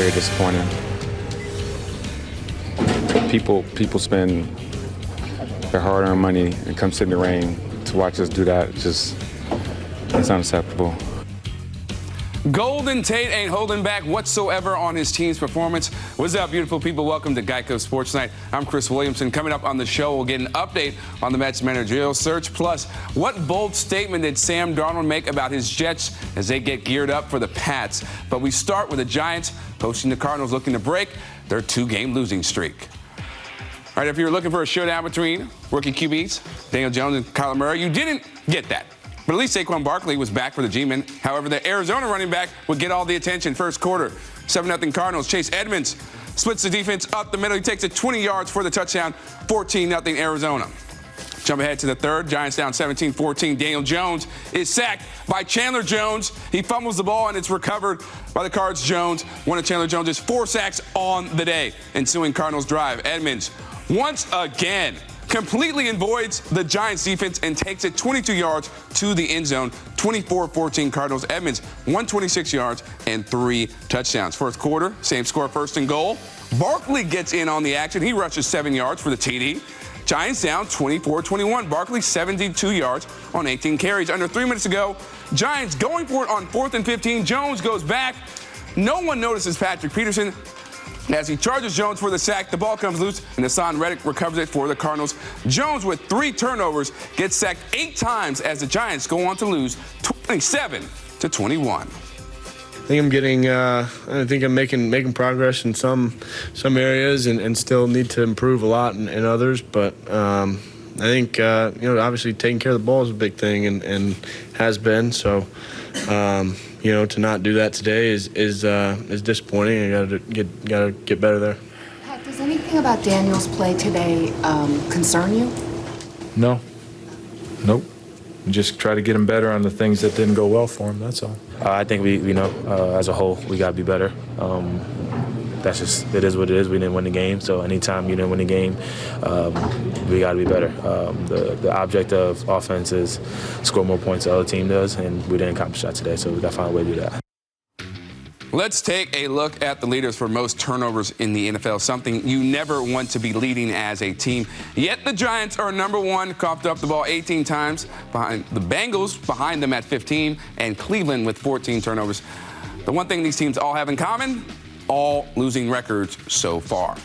very disappointing. People spend their hard-earned money and come sit in the rain to watch us do that. It's unacceptable. Golden Tate ain't holding back whatsoever on his team's performance. What's up, beautiful people? Welcome to Geico Sports Night. I'm Chris Williamson. Coming up on the show, we'll get an update on the Mets managerial search. Plus, what bold statement did Sam Darnold make about his Jets as they get geared up for the Pats? But we start with the Giants hosting the Cardinals, looking to break their 2-game losing streak. All right, if you're looking for a showdown between rookie QBs, Daniel Jones and Kyler Murray, you didn't get that. But at least Saquon Barkley was back for the G-Men. However, the Arizona running back would get all the attention first quarter. 7-0 Cardinals. Chase Edmonds splits the defense up the middle. He takes it 20 yards for the touchdown. 14-0 Arizona. Jump ahead to the third. Giants down 17-14. Daniel Jones is sacked by Chandler Jones. He fumbles the ball, and it's recovered by the Cards. Jones. One of Chandler Jones' 4 sacks on the day. Ensuing Cardinals drive. Edmonds, once again, completely avoids the Giants defense and takes it 22 yards to the end zone. 24-14 Cardinals. Edmonds, 126 yards and 3 touchdowns. Fourth quarter, same score, first and goal. Barkley gets in on the action. He rushes 7 yards for the TD. Giants down 24-21. Barkley 72 yards on 18 carries. Under 3 minutes ago, Giants going for it on 4th and 15. Jones goes back. No one notices Patrick Peterson. As he charges Jones for the sack, the ball comes loose, and Hassan Reddick recovers it for the Cardinals. Jones, with 3 turnovers, gets sacked 8 times as the Giants go on to lose 27-21. I think I'm making progress in some areas and still need to improve a lot in others. But I think obviously taking care of the ball is a big thing and has been. So to not do that today is disappointing. I gotta get better there. Pat, does anything about Daniel's play today concern you? No. Nope. We just try to get him better on the things that didn't go well for him, that's all. I think we know, as a whole, we got to be better. That's just, it is what it is. We didn't win the game, so anytime you didn't win the game, we got to be better. The object of offense is score more points than the other team does, and we didn't accomplish that today, so we got to find a way to do that. Let's take a look at the leaders for most turnovers in the NFL, something you never want to be leading as a team. Yet the Giants are number 1, coughed up the ball 18 times, behind the Bengals, behind them at 15, and Cleveland with 14 turnovers. The one thing these teams all have in common, all losing records so far.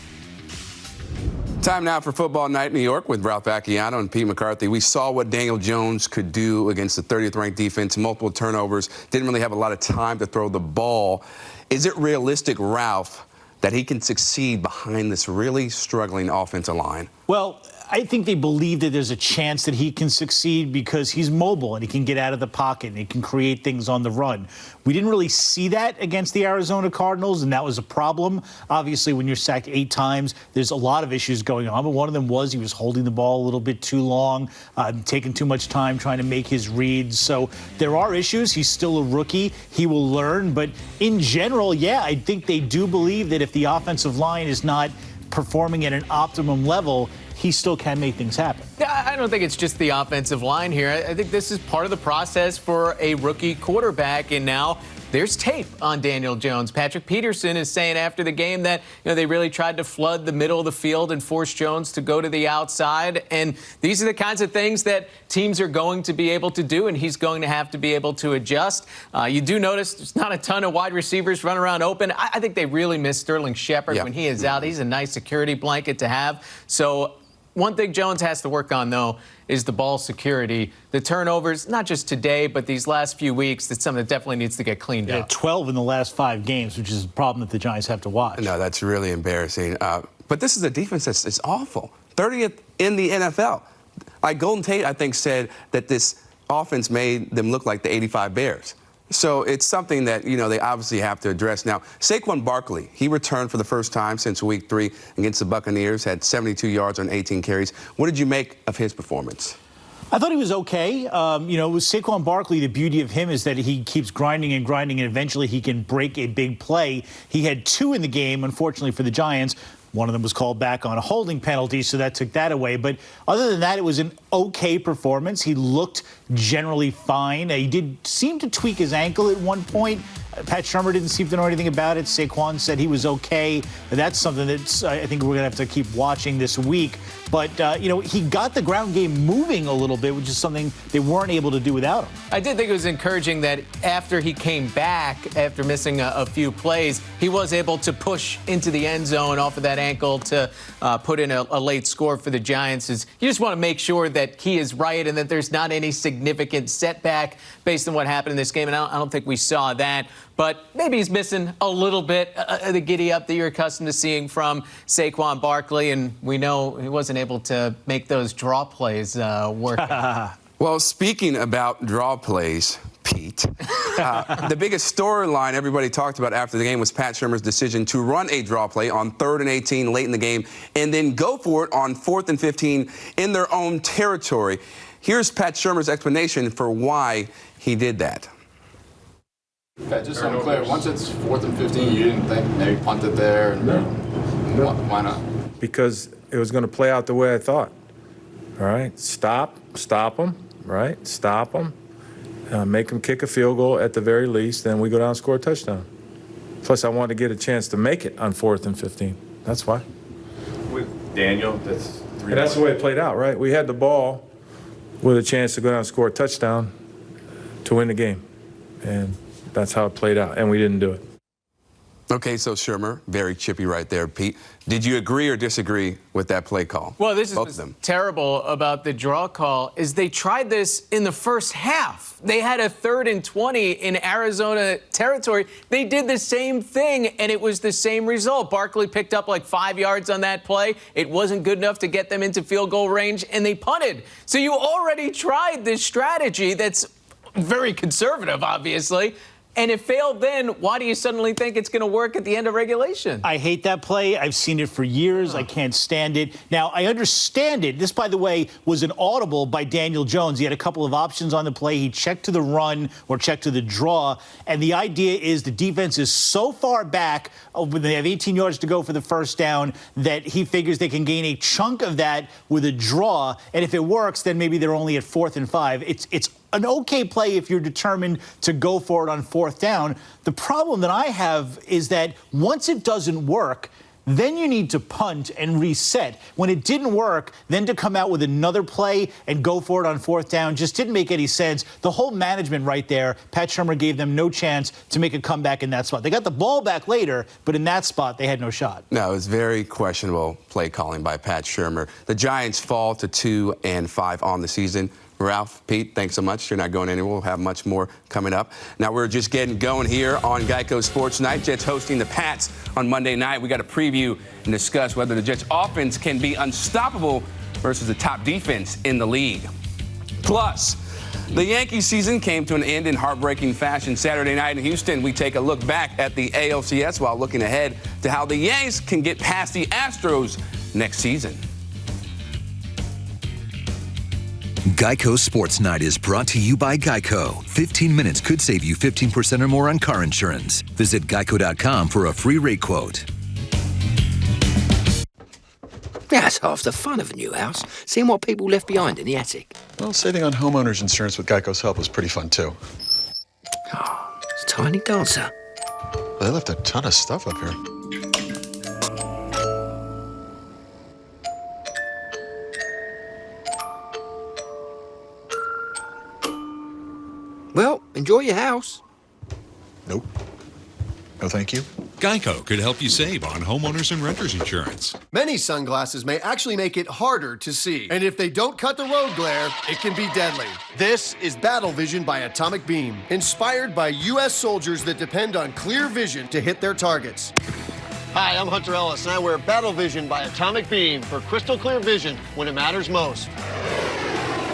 Time now for Football Night in New York with Ralph Acciano and Pete McCarthy. We saw what Daniel Jones could do against the 30th ranked defense, multiple turnovers, didn't really have a lot of time to throw the ball. Is it realistic, Ralph, that he can succeed behind this really struggling offensive line? Well, I think they believe that there's a chance that he can succeed because he's mobile and he can get out of the pocket and he can create things on the run. We didn't really see that against the Arizona Cardinals, and that was a problem. Obviously, when you're sacked 8 times, there's a lot of issues going on, but one of them was he was holding the ball a little bit too long, taking too much time trying to make his reads. So there are issues. He's still a rookie. He will learn. But in general, yeah, I think they do believe that if the offensive line is not performing at an optimum level, he still can make things happen. I don't think it's just the offensive line here. I think this is part of the process for a rookie quarterback, and now there's tape on Daniel Jones. Patrick Peterson is saying after the game that they really tried to flood the middle of the field and force Jones to go to the outside, and these are the kinds of things that teams are going to be able to do, and he's going to have to be able to adjust. You do notice there's not a ton of wide receivers running around open. I think they really miss Sterling Shepard when he is out. He's a nice security blanket to have. So one thing Jones has to work on, though, is the ball security. The turnovers, not just today, but these last few weeks, that's something that definitely needs to get cleaned up. 12 in the last 5 games, which is a problem that the Giants have to watch. No, that's really embarrassing. But this is a defense that's awful. 30th in the NFL. Like Golden Tate, I think, said that this offense made them look like the 85 Bears. So it's something that, they obviously have to address. Now, Saquon Barkley, he returned for the first time since week 3 against the Buccaneers, had 72 yards on 18 carries. What did you make of his performance? I thought he was okay. With Saquon Barkley, the beauty of him is that he keeps grinding and grinding, and eventually he can break a big play. He had 2 in the game, unfortunately for the Giants. One of them was called back on a holding penalty, so that took that away. But other than that, it was an okay performance. He looked generally fine. He did seem to tweak his ankle at one point Pat Shurmur didn't seem to know anything about it. Saquon said he was okay. That's something that I think we're going to have to keep watching this week. But, he got the ground game moving a little bit, which is something they weren't able to do without him. I did think it was encouraging that after he came back, after missing a few plays, he was able to push into the end zone off of that ankle to put in a late score for the Giants. You just want to make sure that he is right and that there's not any significant setback based on what happened in this game. And I don't think we saw that. But maybe he's missing a little bit of the giddy up that you're accustomed to seeing from Saquon Barkley. And we know he wasn't able to make those draw plays work. Well, speaking about draw plays, Pete, the biggest storyline everybody talked about after the game was Pat Shurmur's decision to run a draw play on 3rd and 18 late in the game and then go for it on 4th and 15 in their own territory. Here's Pat Shurmur's explanation for why he did that. Okay, just so I'm clear, once it's 4th and 15, you didn't think maybe punt it there? No. Why not? Because it was going to play out the way I thought. All right, stop them, right? Stop them. Make them kick a field goal at the very least, then we go down and score a touchdown. Plus, I wanted to get a chance to make it on 4th and 15. That's why. With Daniel, that's 3. And that's the way it played out, right? We had the ball with a chance to go down and score a touchdown to win the game. And that's how it played out, and we didn't do it. Okay, so Shurmur, very chippy right there, Pete. Did you agree or disagree with that play call? Well, this is both of them. Terrible about the draw call is they tried this in the first half. They had a 3rd and 20 in Arizona territory. They did the same thing, and it was the same result. Barkley picked up like 5 yards on that play. It wasn't good enough to get them into field goal range, and they punted. So you already tried this strategy that's very conservative, obviously. And it failed then. Why do you suddenly think it's going to work at the end of regulation? I hate that play. I've seen it for years. I can't stand it. Now, I understand it. This, by the way, was an audible by Daniel Jones. He had a couple of options on the play. He checked to the run or checked to the draw. And the idea is the defense is so far back when they have 18 yards to go for the first down that he figures they can gain a chunk of that with a draw. And if it works, then maybe they're only at 4th and 5. It's an okay play if you're determined to go for it on 4th down. The problem that I have is that once it doesn't work, then you need to punt and reset. When it didn't work, then to come out with another play and go for it on 4th down just didn't make any sense. The whole management right there, Pat Shurmur gave them no chance to make a comeback in that spot. They got the ball back later, but in that spot, they had no shot. No, it was very questionable play calling by Pat Shurmur. The Giants fall to 2-5 on the season. Ralph, Pete, thanks so much. You're not going anywhere. We'll have much more coming up. Now, we're just getting going here on Geico Sports Night. Jets hosting the Pats on Monday night. We got to preview and discuss whether the Jets offense can be unstoppable versus the top defense in the league. Plus, the Yankees season came to an end in heartbreaking fashion Saturday night in Houston. We take a look back at the ALCS while looking ahead to how the Yanks can get past the Astros next season. Geico Sports Night is brought to you by Geico. 15 minutes could save you 15% or more on car insurance. Visit geico.com for a free rate quote. That's half the fun of a new house, seeing what people left behind in the attic. Well, saving on homeowner's insurance with Geico's help was pretty fun, too. Oh, it's a tiny dancer. Well, they left a ton of stuff up here. Well, enjoy your house. Nope. No, thank you. Geico could help you save on homeowners and renters insurance. Many sunglasses may actually make it harder to see. And if they don't cut the road glare, it can be deadly. This is Battle Vision by Atomic Beam, inspired by U.S. soldiers that depend on clear vision to hit their targets. Hi, I'm Hunter Ellis, and I wear Battle Vision by Atomic Beam for crystal clear vision when it matters most.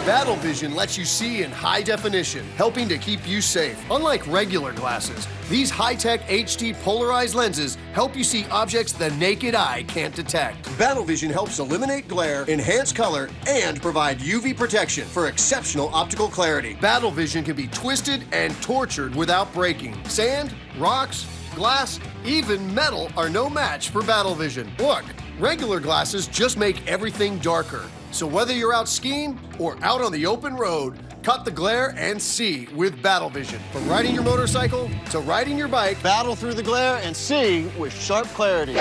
Battle Vision lets you see in high definition, helping to keep you safe. Unlike regular glasses, these high-tech HD polarized lenses help you see objects the naked eye can't detect. Battle Vision helps eliminate glare, enhance color, and provide UV protection for exceptional optical clarity. Battle Vision can be twisted and tortured without breaking. Sand, rocks, glass, even metal are no match for Battle Vision. Look, regular glasses just make everything darker. So whether you're out skiing or out on the open road, Cut the glare and see with Battle Vision. From riding your motorcycle to riding your bike, battle through the glare and see with sharp clarity.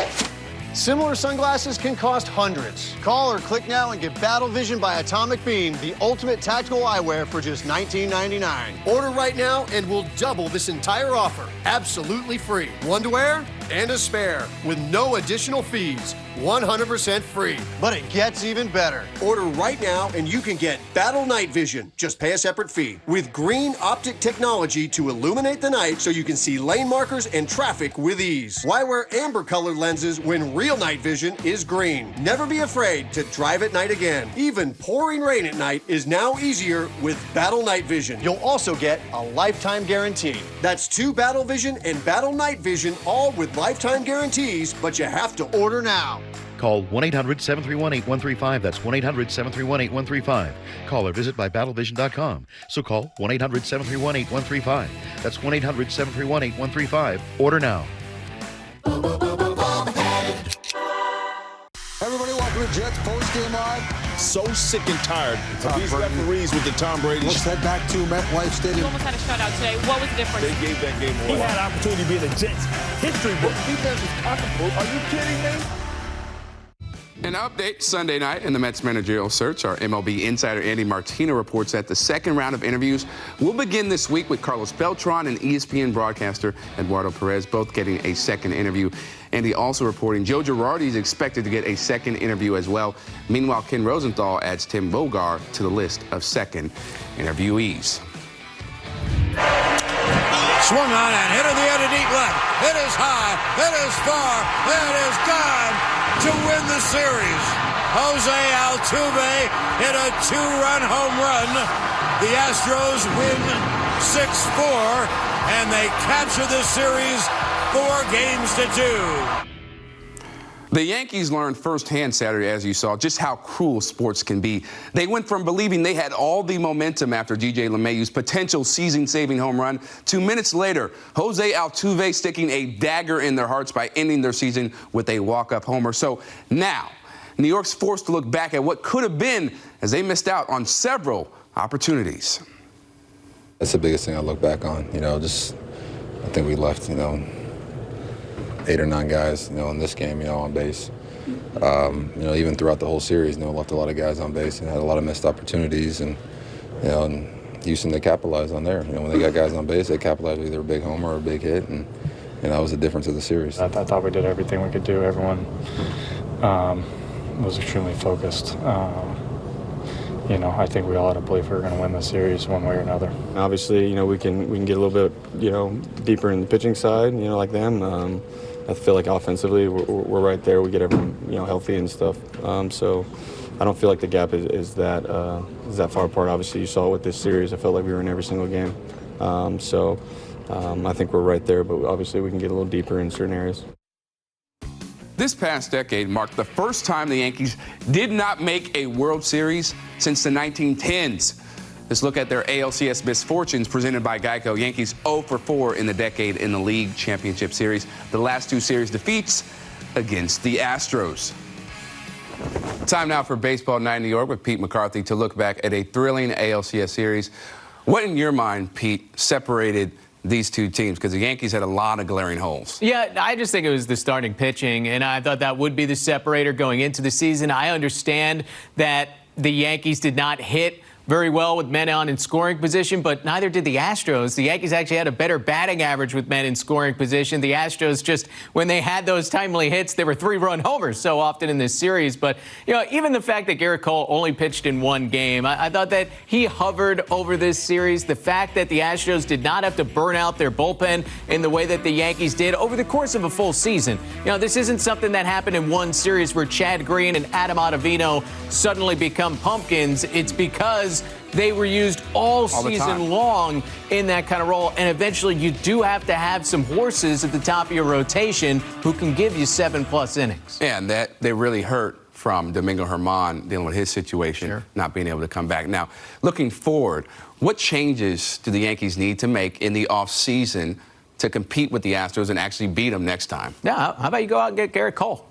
Similar sunglasses can cost hundreds. Call or click now and get Battle Vision by Atomic Beam, the ultimate tactical eyewear for just $19.99. Order right now and we'll double this entire offer. Absolutely free. One to wear and a spare with no additional fees. 100% free. But it gets even better. Order right now and you can get Battle Night Vision. Just pay a separate fee. With green optic technology to illuminate the night so you can see lane markers and traffic with ease. Why wear amber colored lenses when real night vision is green? Never be afraid to drive at night again. Even pouring rain at night is now easier with Battle Night Vision. You'll also get a lifetime guarantee. That's 2 Battle Vision and Battle Night Vision, all with lifetime guarantees, but you have to order now. Call 1-800-731-8135. That's 1-800-731-8135. Call or visit by battlevision.com. So call 1-800-731-8135. That's 1-800-731-8135. Order now. Everybody, welcome to Jets post-game live. So sick and tired of these referees with the Tom Brady. Let's head back to MetLife Stadium. You almost had a shutout today. What was the difference? They gave that game away. He had an opportunity to be in the Jets history book. Defense is pocketbook. Are you kidding me? An update Sunday night in the Mets managerial search. Our MLB insider Andy Martino reports that the second round of interviews will begin this week with Carlos Beltran and ESPN broadcaster Eduardo Perez both getting a second interview. Andy also reporting Joe Girardi is expected to get a second interview as well. Meanwhile, Ken Rosenthal adds Tim Bogar to the list of second interviewees. Swung on and hit in the end of deep left. It is high. It is far. It is gone to win the series. Jose Altuve hit a 2-run home run. The Astros win 6-4, and they capture the series 4-2. The Yankees learned firsthand Saturday, as you saw, just how cruel sports can be. They went from believing they had all the momentum after DJ LeMahieu's potential season-saving home run to minutes later, Jose Altuve sticking a dagger in their hearts by ending their season with a walk-up homer. So now, New York's forced to look back at what could have been as they missed out on several opportunities. That's the biggest thing I look back on. I think we left, 8 or 9 guys, in this game, on base. Even throughout the whole series, left a lot of guys on base and had a lot of missed opportunities. And Houston, they capitalized on there. When they got guys on base, they capitalized with either a big homer or a big hit, and that was the difference of the series. I thought we did everything we could do. Everyone was extremely focused. I think we all had a belief we were going to win the series one way or another. Obviously, we can get a little bit, deeper in the pitching side, like them. I feel like offensively we're right there. We get everyone, healthy and stuff. So I don't feel like the gap is that far apart. Obviously, you saw it with this series. I felt like we were in every single game. I think we're right there, but obviously we can get a little deeper in certain areas. This past decade marked the first time the Yankees did not make a World Series since the 1910s. Let's look at their ALCS misfortunes presented by Geico. Yankees 0-4 in the decade in the League Championship Series. The last 2 series defeats against the Astros. Time now for Baseball Night in New York with Pete McCarthy to look back at a thrilling ALCS series. What, in your mind, Pete, separated these two teams? Because the Yankees had a lot of glaring holes. Yeah, I just think it was the starting pitching, and I thought that would be the separator going into the season. I understand that the Yankees did not hit very well with men on in scoring position, but neither did the Astros. The Yankees actually had a better batting average with men in scoring position. The Astros just, when they had those timely hits, they were 3-run homers so often in this series. But, even the fact that Garrett Cole only pitched in 1 game, I thought that he hovered over this series. The fact that the Astros did not have to burn out their bullpen in the way that the Yankees did over the course of a full season. This isn't something that happened in one series where Chad Green and Adam Ottavino suddenly become pumpkins. It's because they were used all season long in that kind of role. And eventually you do have to have some horses at the top of your rotation who can give you 7+ innings. Yeah, and that they really hurt from Domingo Germán dealing with his situation, not being able to come back. Now, looking forward, what changes do the Yankees need to make in the offseason to compete with the Astros and actually beat them next time. Yeah, how about you go out and get Garrett Cole?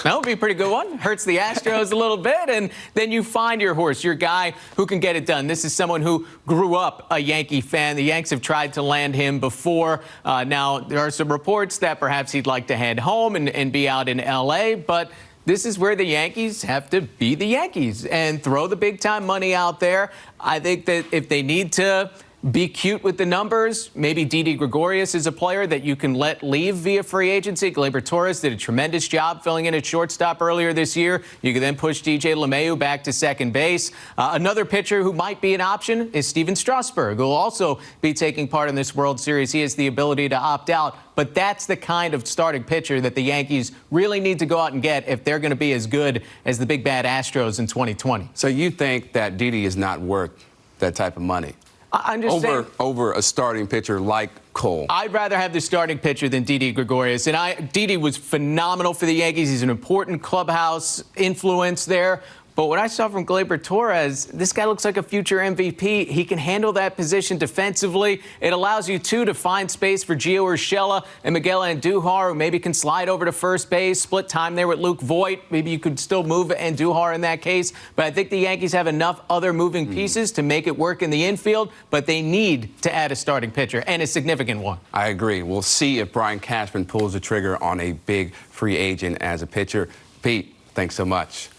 That would be a pretty good one. Hurts the Astros a little bit, and then you find your horse, your guy who can get it done. This is someone who grew up a Yankee fan. The Yanks have tried to land him before. Now, there are some reports that perhaps he'd like to head home and be out in L.A., but this is where the Yankees have to be the Yankees and throw the big-time money out there. I think that if they need to be cute with the numbers, maybe Didi Gregorius is a player that you can let leave via free agency. Gleyber Torres did a tremendous job filling in at shortstop earlier this year. You can then push DJ LeMahieu back to second base. Another pitcher who might be an option is Steven Strasburg, who will also be taking part in this World Series. He has the ability to opt out. But that's the kind of starting pitcher that the Yankees really need to go out and get if they're going to be as good as the big bad Astros in 2020. So you think that Didi is not worth that type of money? I'm just saying, over a starting pitcher like Cole. I'd rather have the starting pitcher than Didi Gregorius. And Didi was phenomenal for the Yankees. He's an important clubhouse influence there. But what I saw from Gleyber Torres, this guy looks like a future MVP. He can handle that position defensively. It allows you, too, to find space for Gio Urshela and Miguel Andujar, who maybe can slide over to first base, split time there with Luke Voit. Maybe you could still move Andujar in that case. But I think the Yankees have enough other moving pieces to make it work in the infield, but they need to add a starting pitcher, and a significant one. I agree. We'll see if Brian Cashman pulls the trigger on a big free agent as a pitcher. Pete, thanks so much.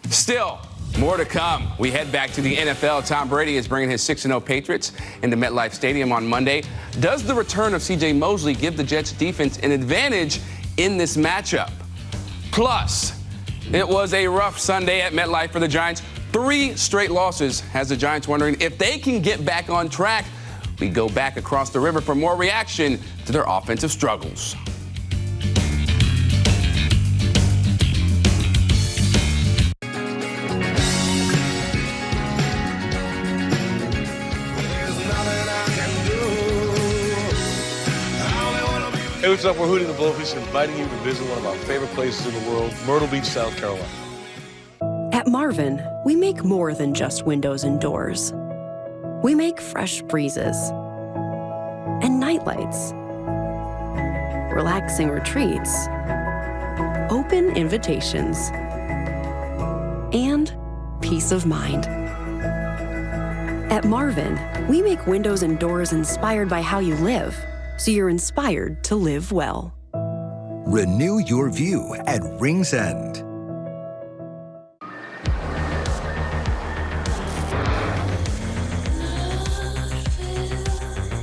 Still, more to come. We head back to the NFL. Tom Brady is bringing his 6-0 Patriots into MetLife Stadium on Monday. Does the return of C.J. Mosley give the Jets defense an advantage in this matchup? Plus, it was a rough Sunday at MetLife for the Giants. 3 straight losses has the Giants wondering if they can get back on track. We go back across the river for more reaction to their offensive struggles. Hey, what's up? We're Hootie the Blowfish, inviting you to visit one of our favorite places in the world, Myrtle Beach, South Carolina. At Marvin, we make more than just windows and doors. We make fresh breezes and nightlights, relaxing retreats, open invitations, and peace of mind. At Marvin, we make windows and doors inspired by how you live, so you're inspired to live well. Renew your view at Rings End.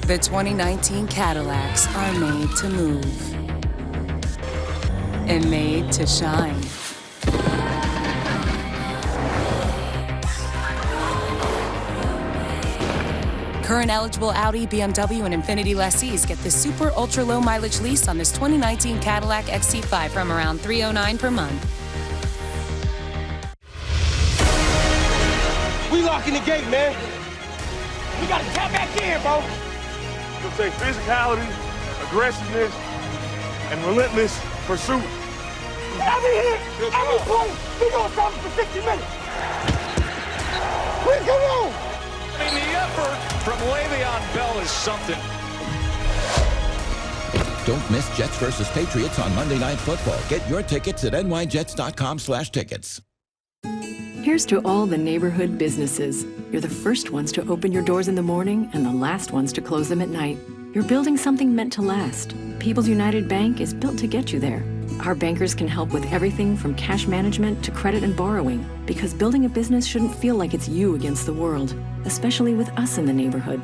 The 2019 Cadillacs are made to move and made to shine. Current eligible Audi, BMW, and Infiniti lessees get the super ultra low mileage lease on this 2019 Cadillac XT5 from around $309 per month. We locking the gate, man. We gotta tap back in, bro. It'll take physicality, aggressiveness, and relentless pursuit. Every hit, every point, we doing something for 60 minutes. We come on. I mean, the effort from Le'Veon Bell is something. Don't miss Jets versus Patriots on Monday Night Football. Get your tickets at nyjets.com/tickets. Here's to all the neighborhood businesses. You're the first ones to open your doors in the morning and the last ones to close them at night. You're building something meant to last. People's United Bank is built to get you there. Our bankers can help with everything from cash management to credit and borrowing, because building a business shouldn't feel like it's you against the world, especially with us in the neighborhood.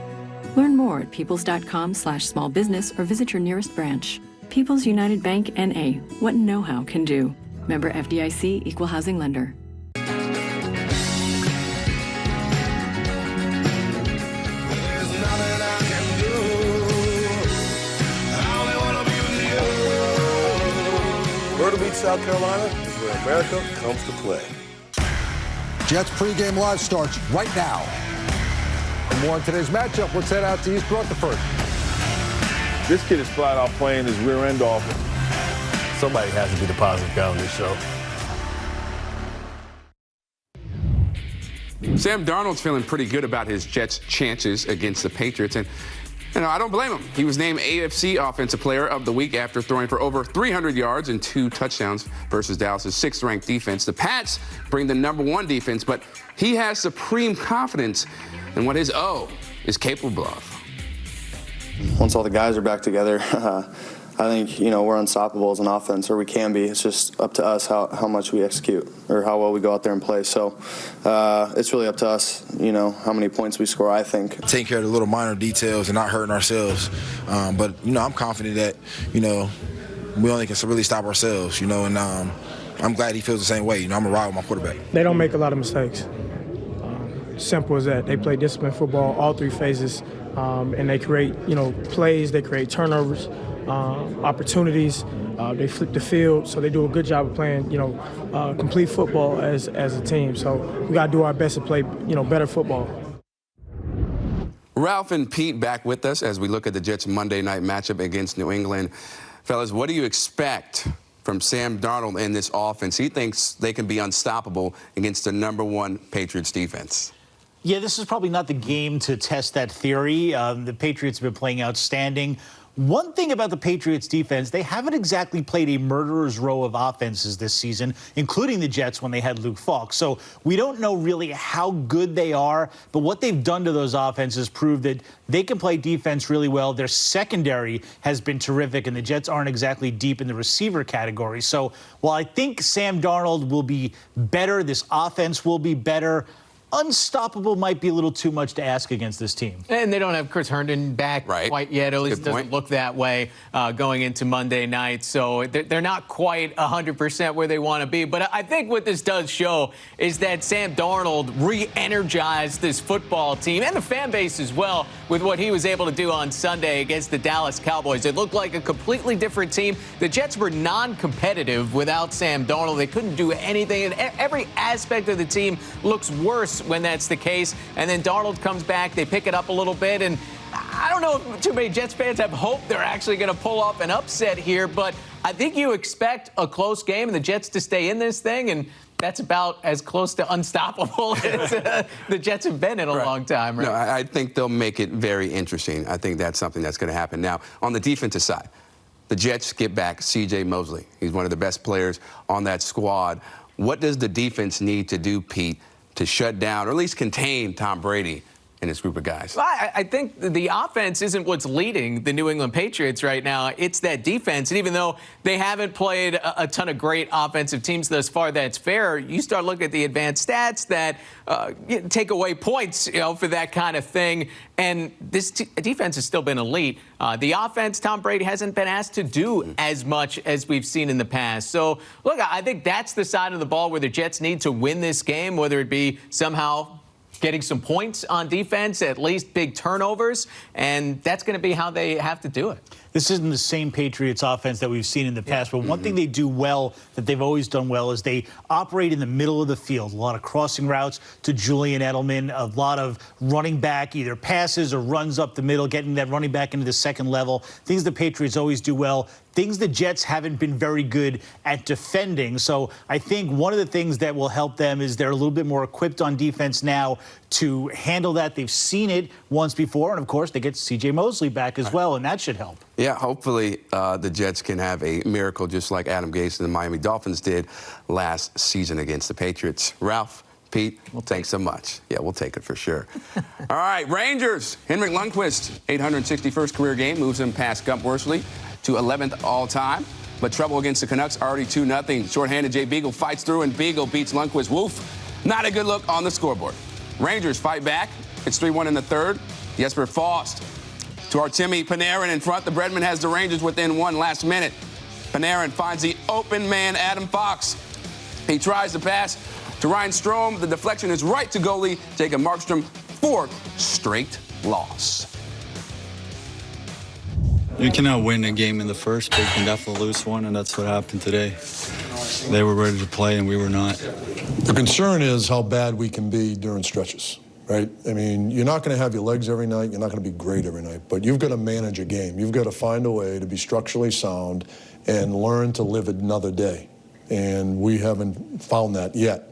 Learn more at peoples.com/smallbusiness or visit your nearest branch. People's United Bank N.A. What know-how can do. Member FDIC, Equal Housing Lender. Myrtle Beach, South Carolina is where America comes to play. Jets pregame live starts right now. For more on today's matchup, let's head out to East Rutherford. This kid is flat out playing his rear end off. Somebody has to be the positive guy on this show. Sam Darnold's feeling pretty good about his Jets' chances against the Patriots. And And I don't blame him. He was named AFC Offensive Player of the Week after throwing for over 300 yards and 2 touchdowns versus Dallas' 6th-ranked defense. The Pats bring the #1 defense, but he has supreme confidence in what his O is capable of. Once all the guys are back together, I think, we're unstoppable as an offense, or we can be. It's just up to us how much we execute or how well we go out there and play. So it's really up to us, how many points we score, I think. Taking care of the little minor details and not hurting ourselves. But, I'm confident that, we only can really stop ourselves, and I'm glad he feels the same way. I'm going to ride with my quarterback. They don't make a lot of mistakes. Simple as that. They play disciplined football, all 3 phases, and they create, plays, they create turnovers. Opportunities, they flip the field, so they do a good job of playing, complete football as a team. So we got to do our best to play, better football. Ralph and Pete back with us as we look at the Jets' Monday night matchup against New England. Fellas, what do you expect from Sam Darnold in this offense? He thinks they can be unstoppable against the #1 Patriots defense. Yeah, this is probably not the game to test that theory. The Patriots have been playing outstanding. One thing about the Patriots defense, they haven't exactly played a murderer's row of offenses this season, including the Jets when they had Luke Falk. So we don't know really how good they are, but what they've done to those offenses proved that they can play defense really well. Their secondary has been terrific, and the Jets aren't exactly deep in the receiver category. So while I think Sam Darnold will be better, this offense will be better, unstoppable might be a little too much to ask against this team. And they don't have Chris Herndon back quite yet. At least it doesn't look that way going into Monday night. So they're not quite 100% where they want to be. But I think what this does show is that Sam Darnold re-energized this football team and the fan base as well with what he was able to do on Sunday against the Dallas Cowboys. It looked like a completely different team. The Jets were non-competitive without Sam Darnold. They couldn't do anything. And every aspect of the team looks worse when that's the case. And then Darnold comes back, they pick it up a little bit, and I don't know if too many Jets fans have hope they're actually going to pull off an upset here, but I think you expect a close game and the Jets to stay in this thing, and that's about as close to unstoppable as the Jets have been in a long time. Right? No, I think they'll make it very interesting. I think that's something that's going to happen. Now, on the defensive side, the Jets get back C.J. Mosley. He's one of the best players on that squad. What does the defense need to do, Pete, to shut down or at least contain Tom Brady and his group of guys? Well, I think the offense isn't what's leading the New England Patriots right now. It's that defense. And even though they haven't played a ton of great offensive teams thus far, that's fair. You start looking at the advanced stats that take away points, for that kind of thing. And this defense has still been elite. The offense, Tom Brady hasn't been asked to do as much as we've seen in the past. So, look, I think that's the side of the ball where the Jets need to win this game, whether it be somehow getting some points on defense, at least big turnovers, and that's going to be how they have to do it. This isn't the same Patriots offense that we've seen in the past, but one thing they do well, that they've always done well, is they operate in the middle of the field. A lot of crossing routes to Julian Edelman, a lot of running back, either passes or runs up the middle, getting that running back into the second level. Things the Patriots always do well. Things the Jets haven't been very good at defending. So I think one of the things that will help them is they're a little bit more equipped on defense now to handle that. They've seen it once before, and of course they get C.J. Mosley back as well, and that should help. Yeah, hopefully the Jets can have a miracle just like Adam Gase and the Miami Dolphins did last season against the Patriots. Ralph, Pete, thanks so much. Yeah, we'll take it for sure. All right, Rangers. Henrik Lundqvist, 861st career game, moves him past Gump Worsley to 11th all-time. But trouble against the Canucks, already 2-0. Shorthanded Jay Beagle fights through, and Beagle beats Lundqvist. Woof. Not a good look on the scoreboard. Rangers fight back. It's 3-1 in the third. Jesper Faust to Artemi Panarin in front. The Breadman has the Rangers within one last minute. Panarin finds the open man, Adam Fox. He tries to pass to Ryan Strome. The deflection is right to goalie Jacob Markstrom. 4th straight loss. You cannot win a game in the first, but you can definitely lose one, and that's what happened today. They were ready to play, and we were not. The concern is how bad we can be during stretches, right? I mean, you're not going to have your legs every night. You're not going to be great every night, but you've got to manage a game. You've got to find a way to be structurally sound and learn to live another day, and we haven't found that yet.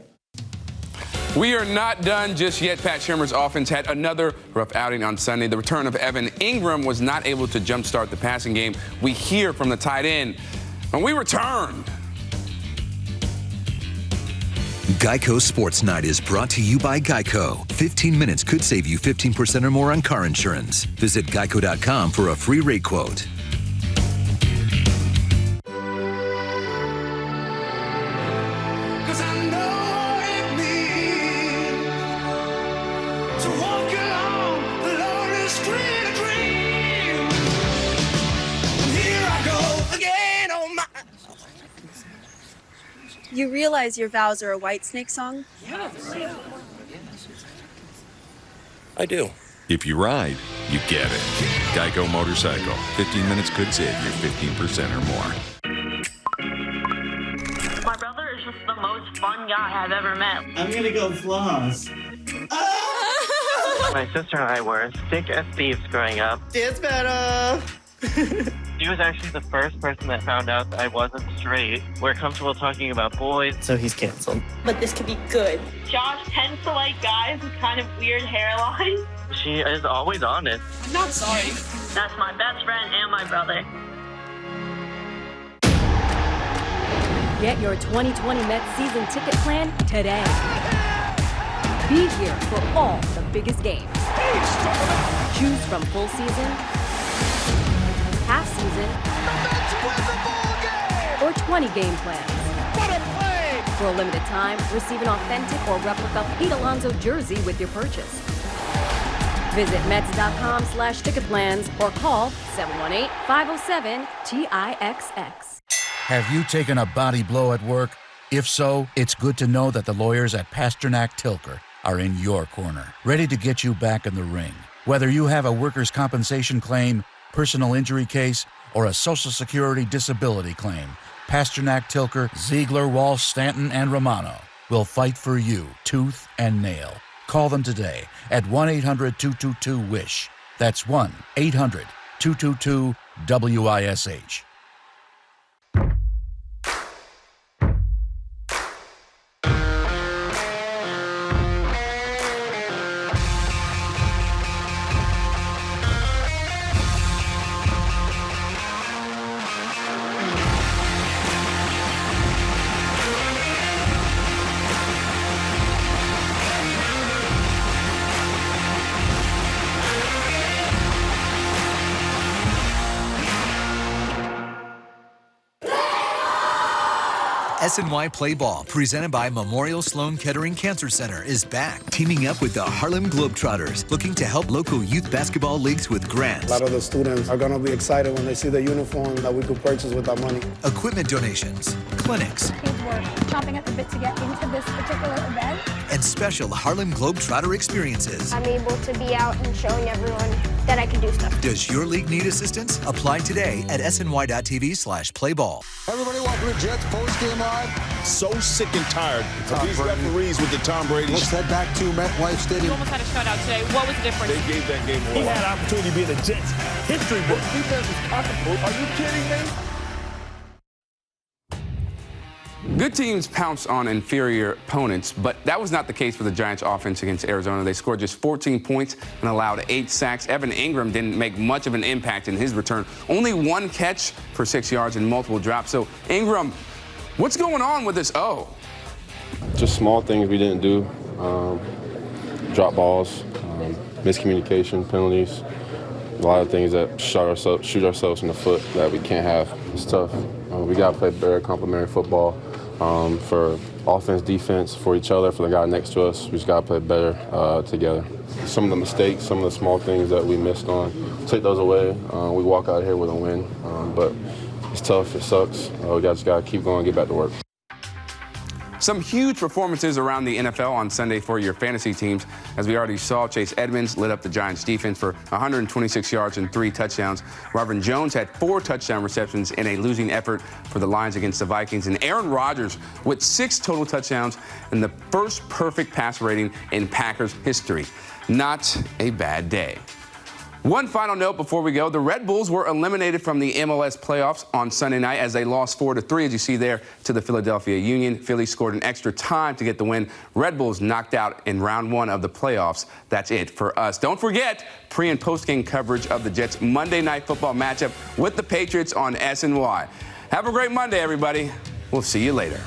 We are not done just yet. Pat Shurmur's offense had another rough outing on Sunday. The return of Evan Ingram was not able to jumpstart the passing game. We hear from the tight end when we return. Geico Sports Night is brought to you by Geico. 15 minutes could save you 15% or more on car insurance. Visit geico.com for a free rate quote. You realize your vows are a Whitesnake song? I do. If you ride, you get it. Geico Motorcycle. 15 minutes could save you 15% or more. My brother is just the most fun guy I've ever met. I'm gonna go floss. My sister and I were sick as thieves growing up. It's better. She was actually the first person that found out that I wasn't straight. We're comfortable talking about boys. So he's canceled. But this could be good. Josh tends to like guys with kind of weird hairlines. She is always honest. I'm not sorry. That's my best friend and my brother. Get your 2020 Mets season ticket plan today. Be here for all the biggest games. Choose from full season, half season, or 20 game plans. What a play! For a limited time, receive an authentic or replica Pete Alonso jersey with your purchase. Visit Mets.com/ticket plans or call 718-507-TIXX. Have you taken a body blow at work? If so, it's good to know that the lawyers at Pasternak Tilker are in your corner, ready to get you back in the ring. Whether you have a workers' compensation claim, personal injury case, or a Social Security disability claim, Pasternak Tilker, Ziegler, Walsh, Stanton, and Romano will fight for you tooth and nail. Call them today at 1-800-222-WISH. That's 1-800-222-WISH. SNY Play Ball, presented by Memorial Sloan Kettering Cancer Center, is back, teaming up with the Harlem Globetrotters, looking to help local youth basketball leagues with grants. A lot of the students are going to be excited when they see the uniform that we could purchase with our money. Equipment donations, clinics, Kids were chomping at the bit to get into this particular event. and special Harlem Globetrotter experiences. I'm able to be out and showing everyone that I can do stuff. Does your league need assistance? Apply today at sny.tv/playball. Everybody, welcome to Jets post-game live. So sick and tired of these referees with the Tom Brady. Let's head back to MetLife Stadium. You almost had a shutout today. What was the difference? They gave that game away. He had an opportunity to be in the Jets history book. Defense is pocketbook. Are you kidding me? Good teams pounce on inferior opponents, but that was not the case for the Giants offense against Arizona. They scored just 14 points and allowed 8 sacks. Evan Ingram didn't make much of an impact in his return. Only 1 catch for 6 yards and multiple drops. So, Ingram, what's going on with this O? Just small things we didn't do. Drop balls, miscommunication, penalties. A lot of things that shoot ourselves in the foot that we can't have. It's tough. We got to play better complementary football for offense, defense, for each other, for the guy next to us. We just got to play better together. Some of the mistakes, some of the small things that we missed on, take those away. We walk out here with a win, but it's tough. It sucks. We just got to keep going, get back to work. Some huge performances around the NFL on Sunday for your fantasy teams. As we already saw, Chase Edmonds lit up the Giants defense for 126 yards and 3 touchdowns. Marvin Jones had 4 touchdown receptions in a losing effort for the Lions against the Vikings. And Aaron Rodgers with 6 total touchdowns and the first perfect pass rating in Packers history. Not a bad day. One final note before we go. The Red Bulls were eliminated from the MLS playoffs on Sunday night as they lost 4-3, as you see there, to the Philadelphia Union. Philly scored an extra time to get the win. Red Bulls knocked out in round 1 of the playoffs. That's it for us. Don't forget pre- and post-game coverage of the Jets' Monday Night Football matchup with the Patriots on SNY. Have a great Monday, everybody. We'll see you later.